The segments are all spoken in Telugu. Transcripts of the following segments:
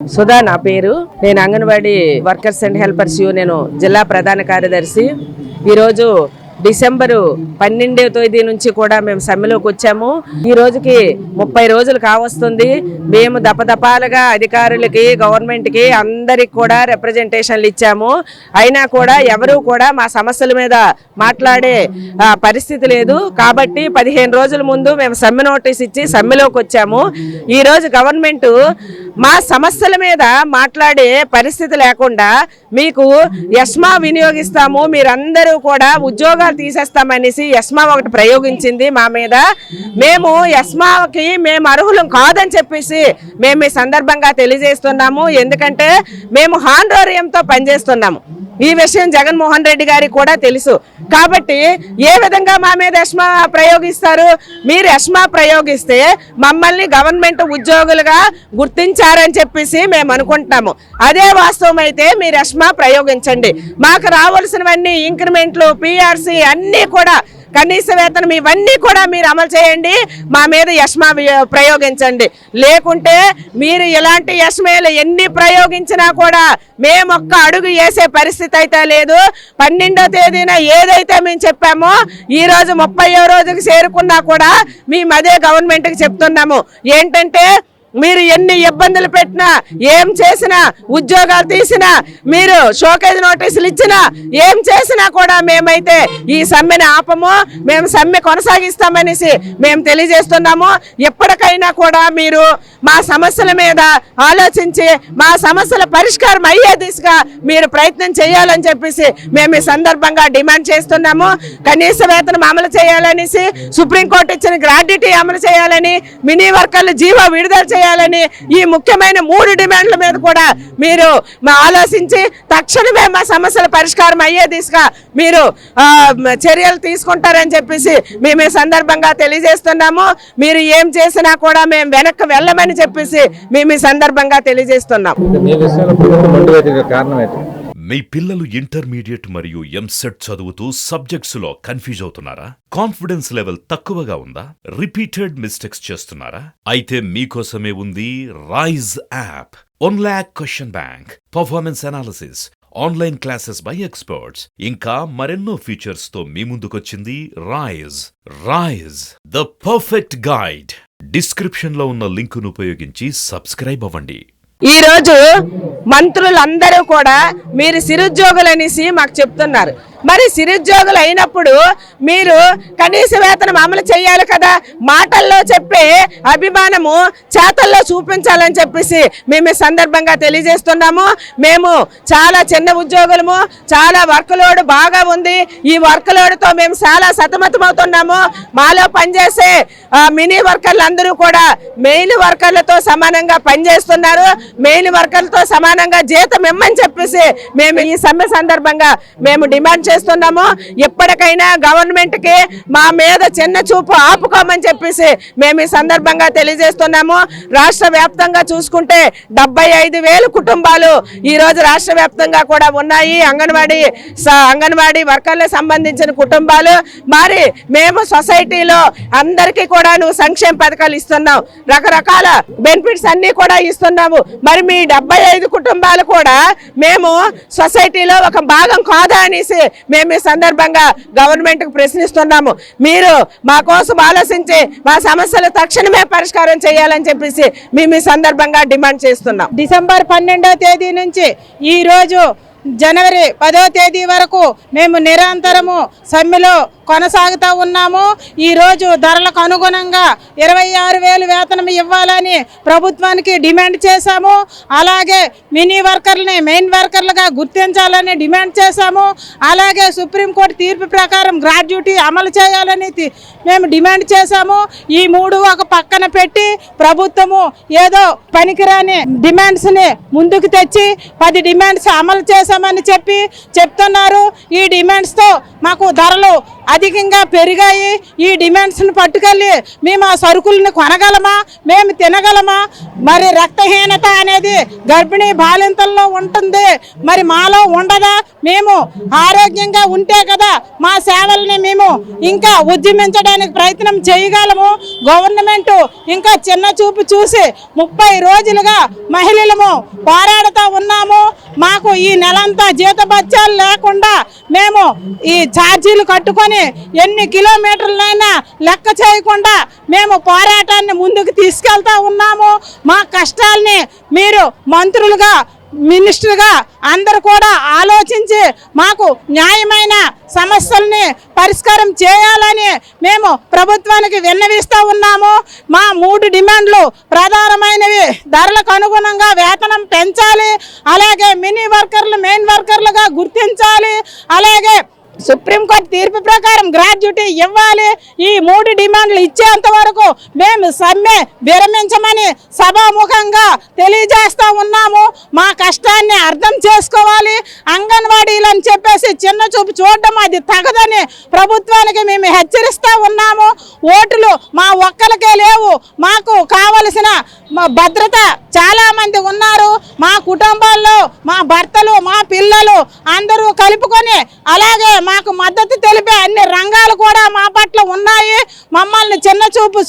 సుధా నా పేరు. నేను anganwadi workers and helpers union జిల్లా ప్రధాన కార్యదర్శి. ఈరోజు డిసెంబరు 12వ తేదీ నుంచి కూడా మేము సమ్మెలోకి వచ్చాము. ఈ రోజుకి 30 రోజులు కావస్తుంది. మేము దపదపాలుగా అధికారులకి, గవర్నమెంట్కి అందరికి కూడా రిప్రజెంటేషన్లు ఇచ్చాము. అయినా కూడా ఎవరూ కూడా మా సమస్యల మీద మాట్లాడే పరిస్థితి లేదు. కాబట్టి 15 రోజుల ముందు మేము సమ్మె నోటీస్ ఇచ్చి సమ్మెలోకి వచ్చాము. ఈరోజు గవర్నమెంట్ మా సమస్యల మీద మాట్లాడే పరిస్థితి లేకుండా మీకు ఎస్మా వినియోగిస్తాము, మీరందరూ కూడా ఉద్యోగాలు తీసేస్తామనేసి ఎస్మా ఒకటి ప్రయోగించింది మా మీద. మేము ఎస్మాకి మేము అర్హులం కాదని చెప్పేసి మేము ఈ సందర్భంగా తెలియజేస్తున్నాము. ఎందుకంటే మేము హానరేరియంతో పనిచేస్తున్నాము. ఈ విషయం జగన్మోహన్ రెడ్డి గారికి కూడా తెలుసు. కాబట్టి ఏ విధంగా మా మీద ఎస్మా ప్రయోగిస్తారు? మీరు ఎస్మా ప్రయోగిస్తే మమ్మల్ని గవర్నమెంట్ ఉద్యోగులుగా గుర్తించారని చెప్పేసి మేము అనుకుంటున్నాము. అదే వాస్తవం అయితే మీరు ఎస్మా ప్రయోగించండి. మాకు రావాల్సినవన్నీ ఇంక్రిమెంట్లు, పిఆర్సీ అన్నీ కూడా, కనీస వేతనం ఇవన్నీ కూడా మీరు అమలు చేయండి. మా మీద ఎస్మా ప్రయోగించండి. లేకుంటే మీరు ఇలాంటి ఎస్మేలు ఎన్ని ప్రయోగించినా కూడా మేము ఒక్క అడుగు వేసే పరిస్థితి అయితే లేదు. 12వ తేదీన ఏదైతే మేము చెప్పామో ఈ రోజు 30వ రోజుకి చేరుకున్నా కూడా మేము అదే గవర్నమెంట్కి చెప్తున్నాము. ఏంటంటే మీరు ఎన్ని ఇబ్బందులు పెట్టినా, ఏం చేసినా, ఉద్యోగాలు తీసినా, మీరు షోకేజ్ నోటీసులు ఇచ్చినా, ఏం చేసినా కూడా మేమైతే ఈ సమ్మెని ఆపము. మేము సమ్మె కొనసాగిస్తామనేసి మేము తెలియజేస్తున్నాము. ఎప్పటికైనా కూడా మీరు మా సమస్యల మీద ఆలోచించి మా సమస్యల పరిష్కారం అయ్యే దిశగా మీరు ప్రయత్నం చేయాలని చెప్పేసి మేము ఈ సందర్భంగా డిమాండ్ చేస్తున్నాము. కనీస వేతనం అమలు చేయాలనేసి, సుప్రీంకోర్టు ఇచ్చిన గ్రాడ్యుటీ అమలు చేయాలని, మినీ వర్కర్లు జీవో విడుదల చేయాలని, ఈ ముఖ్యమైన 3 డిమాండ్ల మీద కూడా మీరు ఆలోచించి తక్షణమే మా సమస్యల పరిష్కారం అయ్యే దిశగా మీరు చర్యలు తీసుకుంటారని చెప్పేసి మేము ఈ సందర్భంగా తెలియజేస్తున్నాము. మీరు ఏం చేసినా కూడా మేము వెనక్కి వెళ్ళమని చెప్పేసి మేము ఈ సందర్భంగా తెలియజేస్తున్నాం. మీ పిల్లలు ఇంటర్మీడియట్ మరియు ఎంసెట్ చదువుతూ సబ్జెక్ట్స్ లో కన్ఫ్యూజ్ అవుతున్నారా? కాన్ఫిడెన్స్ లెవెల్ తక్కువగా ఉందా? రిపీటెడ్ మిస్టేక్స్ చేస్తున్నారా? అయితే మీకోసమే ఉంది Rise app. 1 lakh question bank, performance analysis, online classes by experts, ఇంకా మరెన్నో ఫీచర్స్ తో మీ ముందుకొచ్చింది Rise. Rise, the perfect guide. Description లో ఉన్న లింకును ఉపయోగించి సబ్స్క్రైబ్ అవ్వండి. ఈ రోజు మంత్రులందరూ కూడా మీరు సిరుద్యోగులు అనేసి మాకు చెప్తున్నారు. మరి సిరుద్యోగులు అయినప్పుడు మీరు కనీస వేతనం అమలు చేయాలి కదా. మాటల్లో చెప్పే అభిమానము చేతల్లో చూపించాలని చెప్పేసి మేము ఈ సందర్భంగా తెలియజేస్తున్నాము. మేము చాలా చిన్న ఉద్యోగులము, చాలా వర్క్ లోడ్ బాగా ఉంది. ఈ వర్క్ లోడ్తో మేము చాలా సతమతమవుతున్నాము. మాలో పనిచేసే మినీ వర్కర్లు అందరూ కూడా మెయిన్ వర్కర్లతో సమానంగా పనిచేస్తున్నారు. మెయిన్ వర్కర్లతో సమానంగా జీతం ఇమ్మని చెప్పేసి మేము ఈ సమ్మె సందర్భంగా మేము డిమాండ్ చేస్తున్నాము. ఎప్పటికైనా గవర్నమెంట్ కి మా మీద చిన్న చూపు ఆపుకోమని చెప్పేసి మేము ఈ సందర్భంగా తెలియజేస్తున్నాము. రాష్ట్ర వ్యాప్తంగా చూసుకుంటే 75,000 కుటుంబాలు ఈ రోజు రాష్ట్ర వ్యాప్తంగా కూడా ఉన్నాయి. అంగన్వాడీ వర్కర్లకు సంబంధించిన కుటుంబాలు. మరి మేము సొసైటీలో అందరికీ కూడా నువ్వు సంక్షేమ పథకాలు ఇస్తున్నావు, రకరకాల బెనిఫిట్స్ అన్ని కూడా ఇస్తున్నాము. మరి మీ 75 కుటుంబాలు కూడా మేము సొసైటీలో ఒక భాగం కాదా అనేసి మేము ఈ సందర్భంగా గవర్నమెంట్కి ప్రశ్నిస్తున్నాము. మీరు మా కోసం ఆలోచించి మా సమస్యలు తక్షణమే పరిష్కారం చేయాలని చెప్పేసి మేము ఈ సందర్భంగా డిమాండ్ చేస్తున్నాం. డిసెంబర్ 12వ తేదీ నుంచి ఈ రోజు జనవరి 10వ తేదీ వరకు మేము నిరంతరము సమ్మెలో కొనసాగుతూ ఉన్నాము. ఈరోజు ధరలకు అనుగుణంగా 26,000 వేతనం ఇవ్వాలని ప్రభుత్వానికి డిమాండ్ చేశాము. అలాగే మినీ వర్కర్లని మెయిన్ వర్కర్లుగా గుర్తించాలని డిమాండ్ చేశాము. అలాగే సుప్రీంకోర్టు తీర్పు ప్రకారం గ్రాడ్యుటీ అమలు చేయాలని మేము డిమాండ్ చేశాము. ఈ 3 ఒక పక్కన పెట్టి ప్రభుత్వము ఏదో పనికిరాని డిమాండ్స్ని ముందుకు తెచ్చి 10 డిమాండ్స్ అమలు చేశామని చెప్తున్నారు. ఈ డిమాండ్స్తో మాకు ధరలు అధికంగా పెరిగాయి. ఈ డిమాండ్స్ని పట్టుకెళ్ళి మేము ఆ సరుకులను కొనగలమా, మేము తినగలమా? మరి రక్తహీనత అనేది గర్భిణీ బాలింతల్లో ఉంటుంది, మరి మాలో ఉండదా? మేము ఆరోగ్యంగా ఉంటే కదా మా సేవల్ని మేము ఇంకా ఉద్యమించడానికి ప్రయత్నం చేయగలము. గవర్నమెంట్ ఇంకా చిన్న చూపు చూసి 30 రోజులుగా మహిళలము పోరాడుతూ ఉన్నాము. మాకు ఈ నెలంతా జీతభత్యాలు లేకుండా మేము ఈ ఛార్జీలు కట్టుకొని ఎన్ని కిలోమీటర్లైనా లెక్క చేయకుండా మేము పోరాటాన్ని ముందుకు తీసుకెళ్తా ఉన్నాము. మా కష్టాల్ని మీరు మంత్రులుగా, మినిస్టర్గా అందరూ కూడా ఆలోచించి మాకు న్యాయమైన సమస్యల్ని పరిష్కారం చేయాలని మేము ప్రభుత్వానికి విన్నవిస్తూ ఉన్నాము. మా 3 డిమాండ్లు ప్రధానమైనవి: ధరలకు అనుగుణంగా వేతనం పెంచాలి, అలాగే మినీ వర్కర్లు మెయిన్ వర్కర్లుగా గుర్తించాలి, అలాగే సుప్రీంకోర్టు తీర్పు ప్రకారం గ్రాడ్యుటీ ఇవ్వాలి. ఈ 3 డిమాండ్లు ఇచ్చేంత వరకు మేము సమ్మె విరమించమని సభాముఖంగా తెలియజేస్తూ ఉన్నాము. మా కష్టాన్ని అర్థం చేసుకోవాలి. అంగన్వాడీలు అని చెప్పేసి చిన్న చూపు చూడడం అది తగదని ప్రభుత్వానికి మేము హెచ్చరిస్తూ ఉన్నాము. ఓట్లు మా ఒక్కరికే లేవు, మాకు కావలసిన భద్రత చాలా మంది ఉన్నారు. మా కుటుంబాల్లో మా భర్తలు, మా పిల్లలు అందరూ కలుపుకొని, అలాగే మాకు మద్దతు తెలిపే అన్ని రంగాలు కూడా మా పట్ల ఉన్నాయి. మమ్మల్ని చిన్న చూపు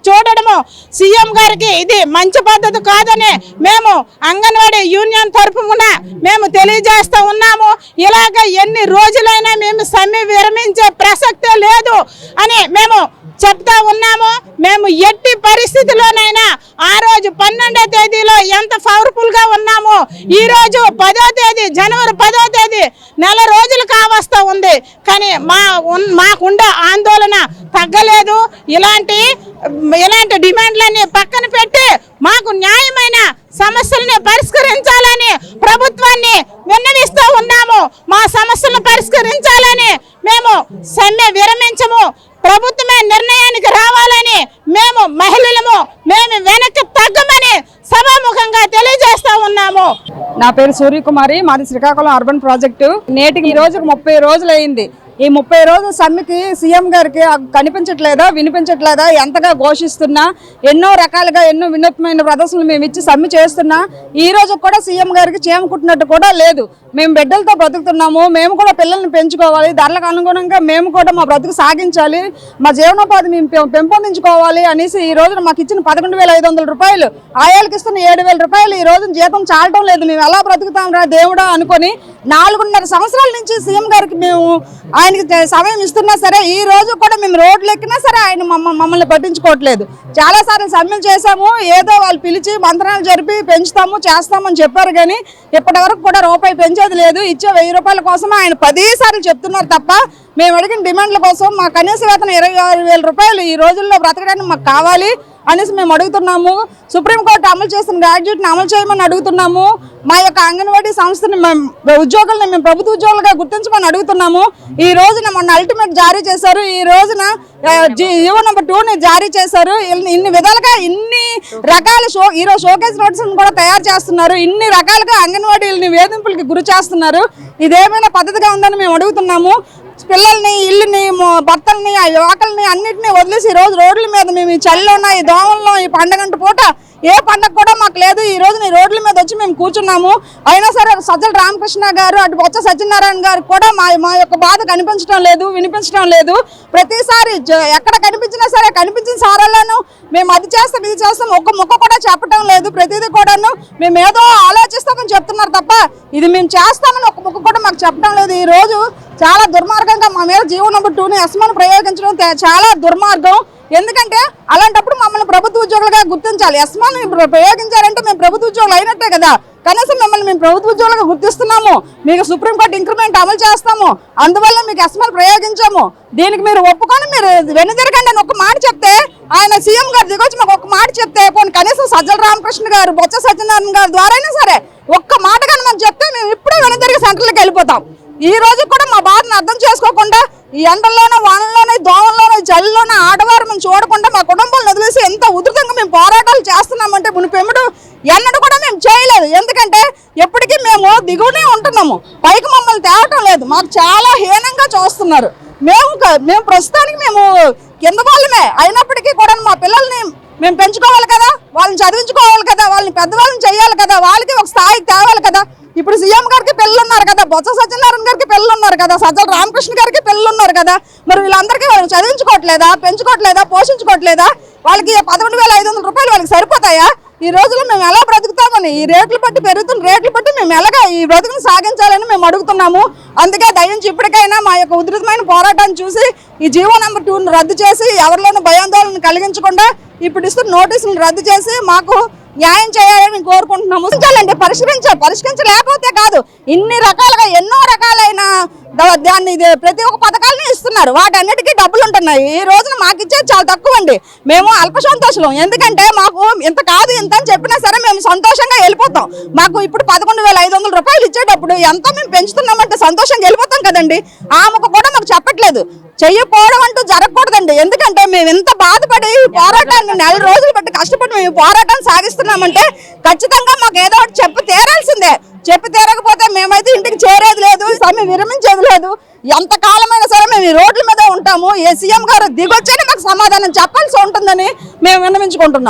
చూడడము సీఎం గారికి ఇది మంచి పద్ధతి కాదని మేము అంగన్వాడీ యూనియన్ తరఫున మేము తెలియజేస్తూ ఉన్నాము. ఇలాగ ఎన్ని రోజులైనా మేము సమ్మె విరమించే ప్రసక్తే లేదు అని మేము చెప్తా ఉన్నాము. మేము ఎట్టి పరిస్థితిలోనైనా ఆ రోజు 12వ తేదీలో ఎంత పవర్ఫుల్ గా ఉన్నామో ఈ రోజు 10వ తేదీ, జనవరి 10వ తేదీ నెల రోజులు కావస్తా ఉంది, కానీ మాకుండే ఆందోళన తగ్గలేదు. ఇలాంటి డిమాండ్లన్నీ పక్కన పెట్టి మాకు న్యాయమైన సమస్యల్ని పరిష్కరించాలని ప్రభుత్వాన్ని విన్నవిస్తూ ఉన్నాము. మా సమస్యలను పరిష్కరించాలని మేము సమ్మె విరమించము, ప్రభుత్వమే నిర్ణయానికి రావాలని మేము మహిళలము మేము వెనక్కి తగ్గమని సభాముఖంగా తెలియజేస్తా ఉన్నాము. నా పేరు సూర్యకుమారి, మాది శ్రీకాకుళం అర్బన్ ప్రాజెక్టు. నేటికి ఈ రోజుకు 30 రోజులు అయింది. ఈ 30 రోజుల సమ్మెకి సీఎం గారికి కనిపించట్లేదా, వినిపించట్లేదా? ఎంతగా ఘోషిస్తున్నా, ఎన్నో రకాలుగా ఎన్నో వినూత్నమైన ప్రదర్శనలు మేము ఇచ్చి సమ్మె చేస్తున్నా ఈ రోజు కూడా సీఎం గారికి చేమకుట్టినట్టు కూడా లేదు. మేము బిడ్డలతో బ్రతుకుతున్నాము, మేము కూడా పిల్లల్ని పెంచుకోవాలి, ధరలకు అనుగుణంగా మేము కూడా మా బ్రతుకు సాగించాలి, మా జీవనోపాధి మేము పెంపొందించుకోవాలి అనేసి ఈ రోజున మాకు ఇచ్చిన 11,500 రూపాయలు, ఆయాలకు ఇస్తున్న 7,000 రూపాయలు ఈ రోజున జీతం చాలటం లేదు. మేము ఎలా బ్రతుకుతాం రా దేవుడా అనుకొని 4.5 సంవత్సరాల నుంచి సీఎం గారికి మేము ఆయనకి సమయం ఇస్తున్నా సరే ఈ రోజు కూడా మేము రోడ్లు ఎక్కినా సరే ఆయన మమ్మల్ని పట్టించుకోవట్లేదు. చాలాసార్లు సమ్మెలు చేశాము, ఏదో వాళ్ళు పిలిచి మంత్రాలు జరిపి పెంచుతాము చేస్తామని చెప్పారు, కానీ ఇప్పటి వరకు కూడా రూపాయి పెంచేది లేదు. ఇచ్చే 1000 రూపాయల కోసం ఆయన 10 సార్లు చెప్తున్నారు తప్ప మేము అడిగిన డిమాండ్ల కోసం మా కనీస వేతనం 26,000 రూపాయలు ఈ రోజుల్లో బ్రతకడానికి మాకు కావాలి అనేసి మేము అడుగుతున్నాము. సుప్రీంకోర్టు అమలు చేసిన గ్రాడ్యుయేట్ని అమలు చేయమని అడుగుతున్నాము. మా యొక్క అంగన్వాడీ సంస్థని ఉద్యోగులను మేము ప్రభుత్వ ఉద్యోగులుగా గుర్తించమని అడుగుతున్నాము. ఈ రోజున మొన్న అల్టిమేట్ జారీ చేశారు, ఈ రోజున జీవో నెంబర్ 2ని జారీ చేశారు. ఇన్ని విధాలుగా ఇన్ని రకాల ఈరోజు షోకేస్ నోట్స్ కూడా తయారు చేస్తున్నారు. ఇన్ని రకాలుగా అంగన్వాడీలని వేధింపులకి గురి చేస్తున్నారు. ఇదేమైనా పద్ధతిగా ఉందని మేము అడుగుతున్నాము. పిల్లల్ని, ఇల్లుని, భర్తల్ని, యువకుల్ని అన్నింటినీ వదిలేసి ఈ రోజు రోడ్ల మీద మేము ఈ చలిలోన, ఈ దోమల్లో, ఈ పండగంట పూట ఏ పండగ కూడా మాకు లేదు. ఈ రోజు ఈ రోడ్ల మీద వచ్చి మేము కూర్చున్నాము. అయినా సరే సజ్జల రామకృష్ణ గారు, అటు బొత్స సత్యనారాయణ గారు కూడా మా యొక్క బాధ కనిపించడం లేదు, వినిపించడం లేదు. ప్రతిసారి ఎక్కడ కనిపించినా సరే కనిపించిన సారాలను మేము అది చేస్తాం ఇది చేస్తాం ఒక్క ముక్క కూడా చెప్పడం లేదు. ప్రతిదీ కూడాను మేము ఏదో ఆలోచిస్తామని చెప్తున్నారు తప్ప ఇది మేము చేస్తామని ఒక్క ముక్క కూడా మాకు చెప్పడం లేదు. ఈ రోజు చాలా దుర్మార్గంగా మా మీద జీవో నెంబర్ 2ని ఎస్మాను ప్రయోగించడం చాలా దుర్మార్గం. ఎందుకంటే అలాంటప్పుడు మమ్మల్ని ప్రభుత్వ ఉద్యోగులుగా గుర్తించాలి. ఎస్మాను ప్రయోగించారంటే మేము ప్రభుత్వ ఉద్యోగులు అయినట్టే కదా. కనీసం మిమ్మల్ని మేము ప్రభుత్వ ఉద్యోగులుగా గుర్తిస్తున్నాము, మీకు సుప్రీంకోర్టు ఇంక్రిమెంట్ అమలు చేస్తాము, అందువల్ల మీకు ఎస్మాను ప్రయోగించాము, దీనికి మీరు ఒప్పుకొని మీరు వెనుదిరగండి అని ఒక మాట చెప్తే, ఆయన సీఎం గారు దిగొచ్చి మాకు ఒక మాట చెప్తే, పోనీ కనీసం సజ్జల రామకృష్ణ గారు, బొత్స సత్యనారాయణ గారి ద్వారా అయినా సరే ఒక్క మాట కానీ మనం చెప్తే మేము ఇప్పుడే వెనుదిరిగి సెంటర్లకు వెళ్ళిపోతాం. ఈ రోజు కూడా మా బాధను అర్థం చేసుకోకుండా ఈ ఎండల్లోనూ, వానల్లోనూ, దోమల్లోనూ, చలిలోనూ ఆడవారు మేము చూడకుండా మా కుటుంబాలను వదిలేసి ఎంత ఉధృతంగా మేము పోరాటాలు చేస్తున్నామంటే మునిపెమ్మడు ఎన్నడూ కూడా మేము చేయలేదు. ఎందుకంటే ఎప్పటికీ మేము దిగువనే ఉంటున్నాము, పైకి మమ్మల్ని తేవటం లేదు. మాకు చాలా హీనంగా చూస్తున్నారు. మేము ప్రస్తుతానికి మేము కింద వాళ్ళమే అయినప్పటికీ కూడా మా పిల్లల్ని మేము పెంచుకోవాలి కదా, వాళ్ళని చదివించుకోవాలి కదా, వాళ్ళని పెద్దవాళ్ళని చేయాలి కదా, వాళ్ళకి ఒక స్థాయికి తేవాలి కదా. ఇప్పుడు సీఎం గారికి పిల్లలు ఉన్నారు కదా, బొత్స సత్యనారాయణ గారికి పిల్లలు ఉన్నారు కదా, సజ్జల రామకృష్ణ గారికి పిల్లలు ఉన్నారు కదా. మరి వీళ్ళందరికీ వాళ్ళు చదివించుకోవట్లేదా, పెంచుకోవట్లేదా, పోషించుకోవట్లేదా? వాళ్ళకి 11,500 రూపాయలు వాళ్ళకి సరిపోతాయా? ఈ రోజుల్లో మేము ఎలా బ్రతుకుతామని, ఈ రేట్లు బట్టి పెరుగుతున్న రేట్లు బట్టి మేము ఎలాగా ఈ బ్రతుకుని సాగించాలని మేము అడుగుతున్నాము. అందుకే దయించి ఇప్పటికైనా మా యొక్క ఉధృతమైన పోరాటాన్ని చూసి ఈ జీవో నెంబర్ 2ను రద్దు చేసి ఎవరిలోనూ భయాందోళన కలిగించకుండా ఇప్పుడు ఇస్తున్న నోటీసులను రద్దు చేసి మాకు న్యాయం చేయాలని కోరుకుంటున్నాము. పరిష్కరించలేకపోతే కాదు, ఇన్ని రకాలుగా ఎన్నో రకాలైన దాన్ని ప్రతి ఒక్క పథకాలను ఇస్తున్నారు, వాటన్నిటికీ డబ్బులు ఉంటున్నాయి. ఈ రోజున మాకు ఇచ్చేది చాలా తక్కువ అండి. మేము అల్ప సంతోషం, ఎందుకంటే మాకు ఇంత కాదు ఇంత అని చెప్పినా సరే మేము సంతోషంగా వెళ్ళిపోతాం. మాకు ఇప్పుడు 11,500 రూపాయలు ఇచ్చేటప్పుడు ఎంతో మేము పెంచుతున్నామంటే సంతోషంగా వెళ్ళిపోతాం కదండి. ఆమెకు కూడా మాకు చెప్పట్లేదు, చెయ్యపోవడం అంటూ జరగకూడదండి. ఎందుకంటే మేము ఎంత బాధపడి పోరాటాన్ని 4 రోజులు బట్టి కష్టపడి మేము పోరాటాన్ని సాగిస్తున్నామంటే ఖచ్చితంగా మాకు ఏదో ఒకటి చెప్పి తీరాల్సిందే. చెప్పి తీరకపోతే మేమైతే ఇంటికి చేరేది లేదు, సమ్మె విరమించేది లేదు. ఎంత కాలమైనా సరే మేము ఈ రోడ్ల మీద ఉంటాము. ఏ సీఎం గారు దిగొచ్చని మాకు సమాధానం చెప్పాల్సి ఉంటుందని మేము విన్నవించుకుంటున్నాం.